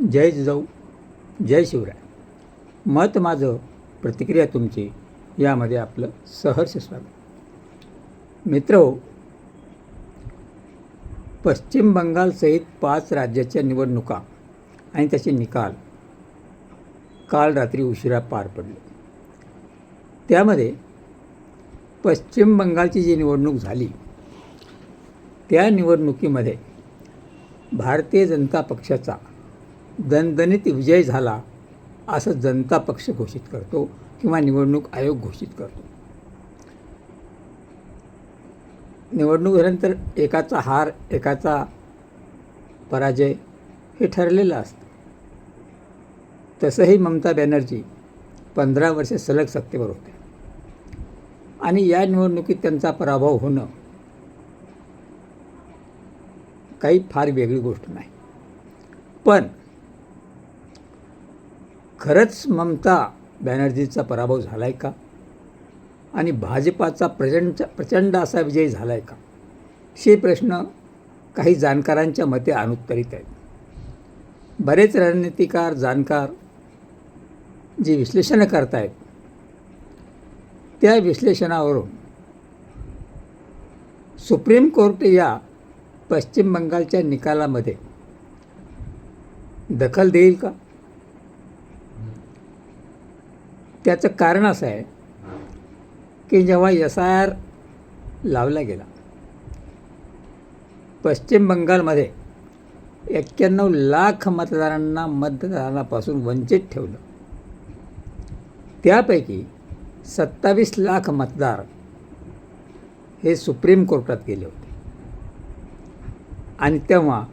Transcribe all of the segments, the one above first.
जय जिजाऊ, जय शिवराय. मत माझं, प्रतिक्रिया तुमची, यामध्ये आपलं सहर्ष स्वागत. मित्रहो, पश्चिम बंगालसहित 5 राज्याच्या निवडणुका आणि त्याचे निकाल काल रात्री उशिरा पार पडले. त्यामध्ये पश्चिम बंगालची जी निवडणूक झाली त्या निवडणुकीमध्ये भारतीय जनता पक्षाचा दणदणीत विजय झाला असं जनता पक्ष घोषित करतो किंवा निवडणूक आयोग घोषित करतो. निवडणूक झाल्यानंतर एकाचा हार एकाचा पराजय हे ठरलेलं असतं. तसंही ममता बॅनर्जी 15 वर्षे सलग सत्तेवर होत्या आणि या निवडणुकीत त्यांचा पराभव होणं काही फार वेगळी गोष्ट नाही. पण खरंच ममता बॅनर्जीचा पराभव झाला आहे का आणि भाजपाचा प्रचंड असा विजय झाला आहे का, हे प्रश्न काही जाणकारांच्या मते अनुत्तरित आहेत. बरेच रणनीतिकार जाणकार जे विश्लेषण करत आहेत त्या विश्लेषणावरून सुप्रीम कोर्ट या पश्चिम बंगालच्या निकालामध्ये दखल देईल का, त्याचं कारण असं आहे की जेव्हा SIR लावला गेला, पश्चिम बंगालमध्ये 91 लाख मतदारांना मतदानापासून वंचित ठेवलं. त्यापैकी 27 लाख मतदार हे सुप्रीम कोर्टात गेले होते आणि तेव्हा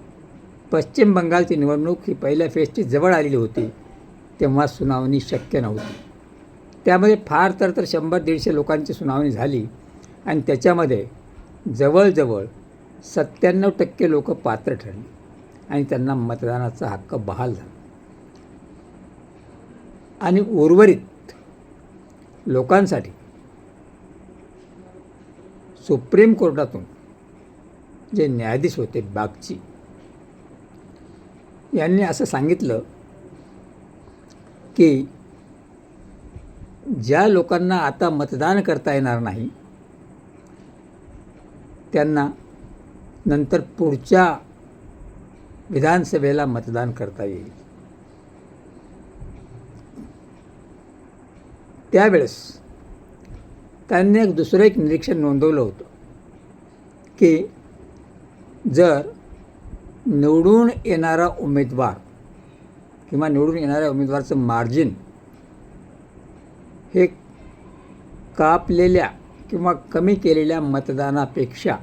पश्चिम बंगालची निवडणूक ही पहिल्या फेजची जवळ आलेली होती. तेव्हा सुनावणी शक्य नव्हती. त्यामध्ये फार तर 100-150 लोकांची सुनावणी झाली आणि त्याच्यामध्ये जवळजवळ 97% लोक पात्र ठरली आणि त्यांना मतदानाचा हक्क बहाल झाला. आणि उर्वरित लोकांसाठी सुप्रीम कोर्टातून जे न्यायाधीश होते बागची यांनी असं सांगितलं की ज्या लोकांना आता मतदान करता येणार नाही त्यांना नंतर पुढच्या विधानसभेला मतदान करता येईल. त्यावेळेस त्यांनी दुसरं एक निरीक्षण नोंदवलं होतं की जर निवडून येणारा उमेदवार किंवा निवडून येणाऱ्या उमेदवाराचं मार्जिन हे कापलेल्या किंवा कमी केलेल्या मतदानापेक्षा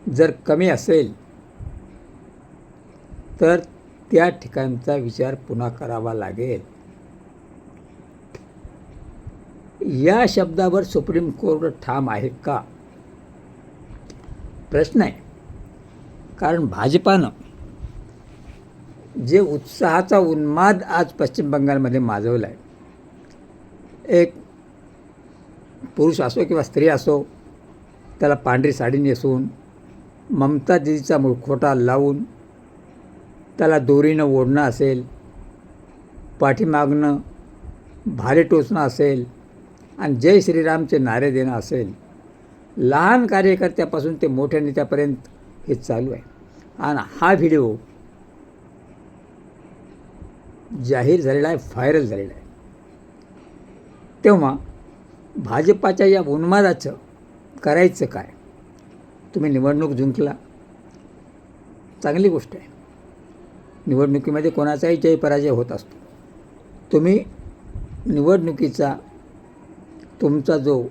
जर कमी असेल तर त्या ठिकाणचा विचार पुन्हा करावा लागेल. या शब्दावर सुप्रीम कोर्ट ठाम आहे का, प्रश्न आहे. कारण भाजपानं जे उत्साहाचा उन्माद आज पश्चिम बंगालमध्ये माजवला आहे, एक पुरुष असो किंवा स्त्री असो, त्याला पांढरी साडी नेसून ममता दीदीचा मुखवटा लावून त्याला दोरीनं ओढणं असेल, पाठीमागणं भाले टोचणं असेल आणि जय श्रीरामचे नारे देणं असेल, लहान कार्यकर्त्यापासून ते मोठ्या नेत्यापर्यंत हे चालू आहे. आणि हा व्हिडिओ जाहीर झालेला आहे, व्हायरल झालेला आहे. तेव्हा भाजपाच्या या उन्मादाचं करायचं काय? तुम्ही निवडणूक जिंकला, चांगली गोष्ट आहे. निवडणुकीमध्ये कोणाचाही जय पराजय होत असतो. तुम्ही निवडणुकीचा तुमचा जो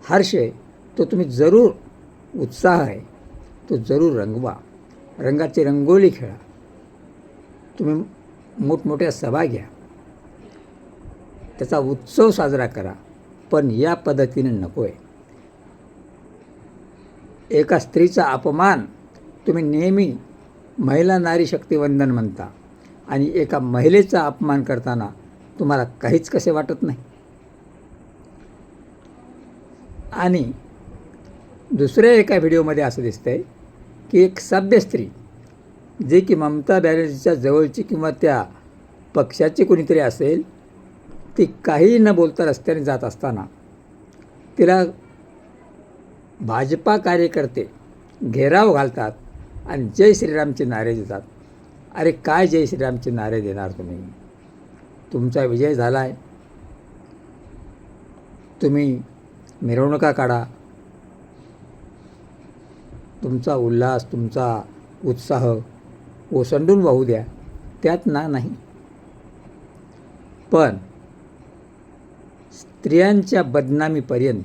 हर्ष आहे तो तुम्ही जरूर, उत्साह आहे तो जरूर रंगवा. रंगाची रंगोली खेळा, तुम्ही मोठमोठ्या सभा घ्या, त्याचा उत्सव साजरा करा. पण या पद्धतीने नको आहे. एका स्त्रीचा अपमान तुम्ही नेहमी महिला नारी शक्तिवंदन म्हणता आणि एका महिलेचा अपमान करताना तुम्हाला काहीच कसे वाटत नाही. आणि दुसऱ्या एका व्हिडिओमध्ये असं दिसतंय की एक सभ्य स्त्री जे की ममता बॅनर्जीच्या जवळची किंवा त्या पक्षाची कोणीतरी असेल, ती काही न बोलता रस्त्याने जात असताना तिला भाजपा कार्यकर्ते घेराव घालतात आणि जय श्रीरामचे नारे देतात. अरे काय जय श्रीरामचे नारे देणार तुम्ही? तुमचा विजय झाला आहे, तुम्ही मिरवणुका काढा, तुमचा उल्हास, तुमचा उत्साह ओसंडून वाहू द्या, त्यात नाही. पण स्त्रियांच्या बदनामीपर्यंत,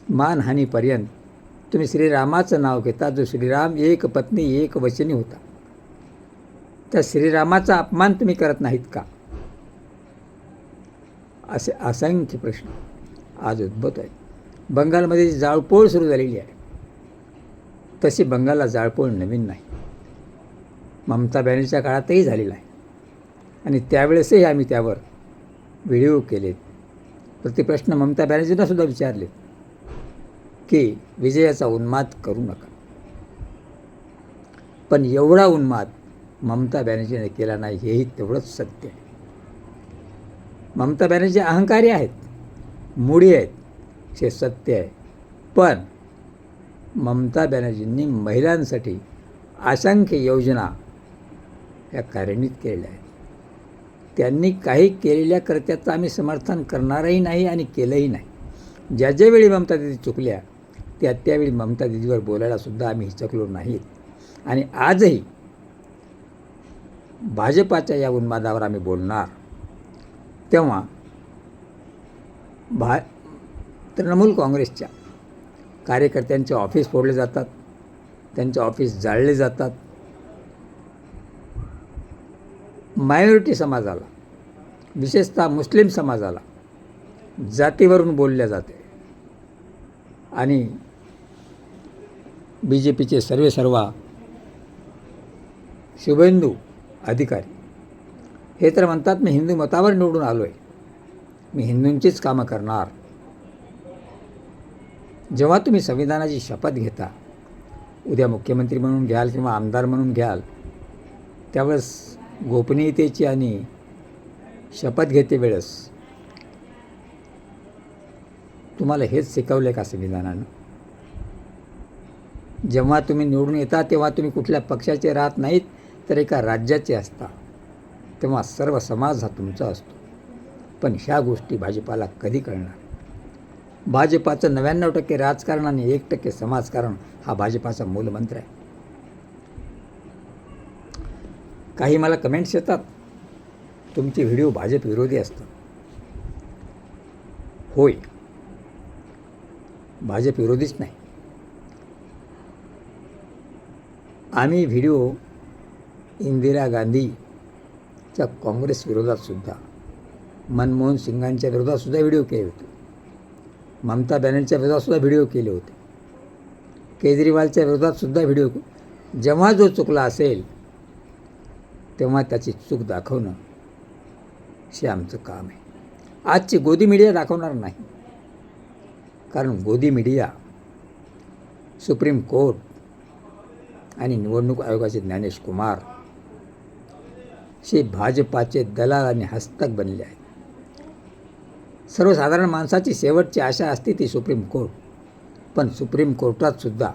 मानहानीपर्यंत तुम्ही श्रीरामाचं नाव घेता, जो श्रीराम एक पत्नी एक वचनी होता. त्या श्रीरामाचा अपमान तुम्ही करत नाहीत का? असे असंख्य प्रश्न आज उद्भवत आहेत. बंगालमध्ये जी जाळपोळ सुरू झालेली आहे, तशी बंगालला जाळपोळ नवीन नाही, ममता बॅनर्जीच्या काळातही झालेला आहे. आणि त्यावेळेसही आम्ही त्यावर व्हिडिओ केलेत. तर ते प्रश्न ममता बॅनर्जींना सुद्धा विचारले की विजयाचा उन्माद करू नका. पण एवढा उन्माद ममता बॅनर्जीने केला नाही, हेही तेवढंच सत्य आहे. ममता बॅनर्जी अहंकारी आहेत, मुडी आहेत, हे सत्य आहे. पण ममता बॅनर्जींनी महिलांसाठी असंख्य योजना या कार्यान्वित केलेल्या आहेत. त्यांनी काही केलेल्या कर्त्याचं आम्ही समर्थन करणारही नाही आणि केलंही नाही. ज्या ज्यावेळी ममता दिदी चुकल्या, त्यावेळी ममता दिदीवर बोलायलासुद्धा आम्ही हिचकलो नाहीत. आणि आजही भाजपाच्या या उन्मादावर आम्ही बोलणार. तेव्हा तृणमूल काँग्रेसच्या कार्यकर्त्यांचे ऑफिस फोडले जातात, त्यांचे ऑफिस जाळले जातात. मायनॉरिटी समाजाला, विशेषतः मुस्लिम समाजाला जातीवरून बोलल्या जाते. आणि बी जे पीचे सर्वेसर्वा शुभेंदू अधिकारी हे तर म्हणतात, मी हिंदू मतावर निवडून आलो आहे, मी हिंदूंचीच कामं करणार. जेव्हा तुम्ही संविधानाची शपथ घेता, उद्या मुख्यमंत्री म्हणून घ्याल किंवा आमदार म्हणून घ्याल, त्यावेळेस गोपनीयतेची आणि शपथ घेते वेळेस तुम्हाला हेच शिकवलं आहे का संविधानानं? जेव्हा तुम्ही निवडून येता तेव्हा तुम्ही कुठल्या पक्षाचे राहत नाहीत, तर एका राज्याचे असता. तेव्हा सर्व समाज हा तुमचा असतो. पण ह्या गोष्टी भाजपाला कधी कळणार? भाजपाचं 99% राजकारण आणि 1% समाजकारण हा भाजपाचा मूलमंत्र आहे. काही मला कमेंट्स येतात, तुमचे व्हिडिओ भाजप विरोधी असतात. होय, भाजप विरोधीच नाही. आम्ही व्हिडिओ इंदिरा गांधीच्या काँग्रेस विरोधातसुद्धा, मनमोहन सिंगांच्या विरोधातसुद्धा व्हिडिओ केले होते, ममता बॅनर्जीच्या विरोधातसुद्धा व्हिडिओ केले होते, केजरीवालच्या विरोधातसुद्धा व्हिडिओ. जेव्हा जो चुकला असेल तेव्हा त्याची चूक दाखवणं हे आमचं काम आहे. आजची गोदी मीडिया दाखवणार नाही, कारण गोदी मीडिया, सुप्रीम कोर्ट आणि निवडणूक आयोगाचे ज्ञानेश कुमार हे भाजपाचे दलाल आणि हस्तक बनले आहेत. सर्वसाधारण माणसाची शेवटची आशा असते ती सुप्रीम कोर्ट. पण सुप्रीम कोर्टातसुद्धा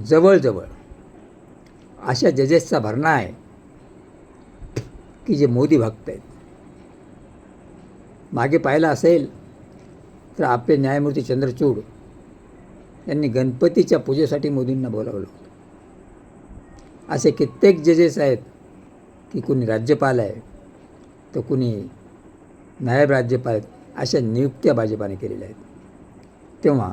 जवळजवळ अशा जजेसचा भरणा आहे की जे मोदी भक्त आहेत. मागे पाहिलं असेल तर आपले न्यायमूर्ती चंद्रचूड यांनी गणपतीच्या पूजेसाठी मोदींना बोलावलं होतं. असे कित्येक जजेस आहेत की कुणी राज्यपाल आहे, तर कुणी नायब राज्यपाल आहेत. अशा नियुक्त्या भाजपाने केलेल्या आहेत. तेव्हा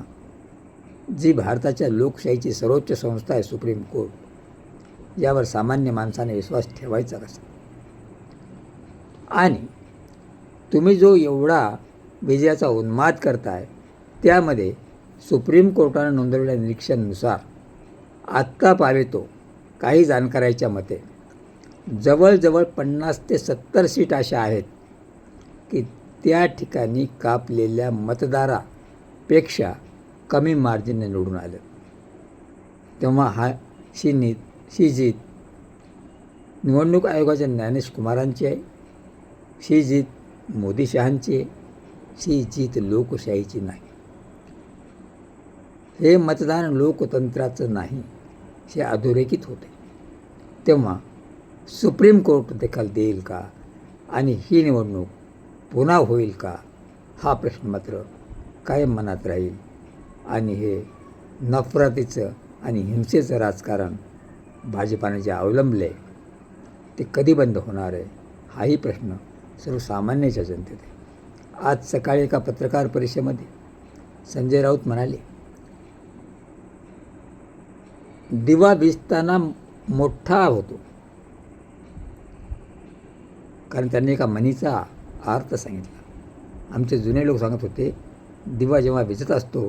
जी भारताच्या लोकशाहीची सर्वोच्च संस्था आहे सुप्रीम कोर्ट, यावर सामान्य माणसाने विश्वास ठेवायचा कसा? आणि तुम्ही जो एवढा विजयाचा उन्माद करताय, त्यामध्ये सुप्रीम कोर्टानं नोंदवलेल्या निरीक्षणानुसार आत्ता पावेतो काही जाणकारांच्या मते जवळजवळ 50 ते 70 सीट अशा आहेत की त्या ठिकाणी कापलेल्या मतदारापेक्षा कमी मार्जिनने निवडून आलं. तेव्हा ही जीत निवडणूक आयोगाच्या ज्ञानेश कुमारांची आहे, ही जीत मोदी शहांची आहे, ही जीत लोकशाहीची नाही. हे मतदान लोकतंत्राचं नाही, हे अधोरेखित होते. तेव्हा सुप्रीम कोर्ट दखल देईल का आणि ही निवडणूक पुन्हा होईल का, हा प्रश्न मात्र कायम मनात राहील. आणि हे नफरतीचं आणि हिंसेचं राजकारण भाजपाने जे अवलंबले ते कधी बंद होणार आहे, हाही प्रश्न सर्वसामान्याच्या जनतेत आहे. आज सकाळी एका पत्रकार परिषदेमध्ये संजय राऊत म्हणाले, दिवा विझताना मोठा होतो. कारण त्यांनी एका म्हणीचा अर्थ सांगितला. आमचे जुने लोक सांगत होते, दिवा जेव्हा विझत असतो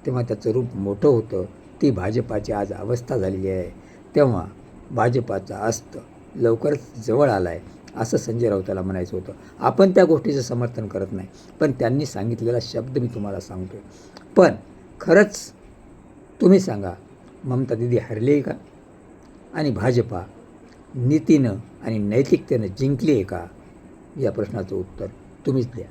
तेव्हा त्याचं रूप मोठं होतं. ती भाजपाची आज अवस्था झालेली आहे. तेव्हा भाजपाचा अस्त लवकरच जवळ आला आहे, असं संजय राऊताला म्हणायचं होतं. आपण त्या गोष्टीचं समर्थन करत नाही, पण त्यांनी सांगितलेला शब्द मी तुम्हाला सांगतो आहे. पण खरंच तुम्ही सांगा, ममता दिदी हरली आहे का आणि भाजपा नीतीनं आणि नैतिकतेनं जिंकली आहे का, या प्रश्नाचं उत्तर तुम्हीच द्या.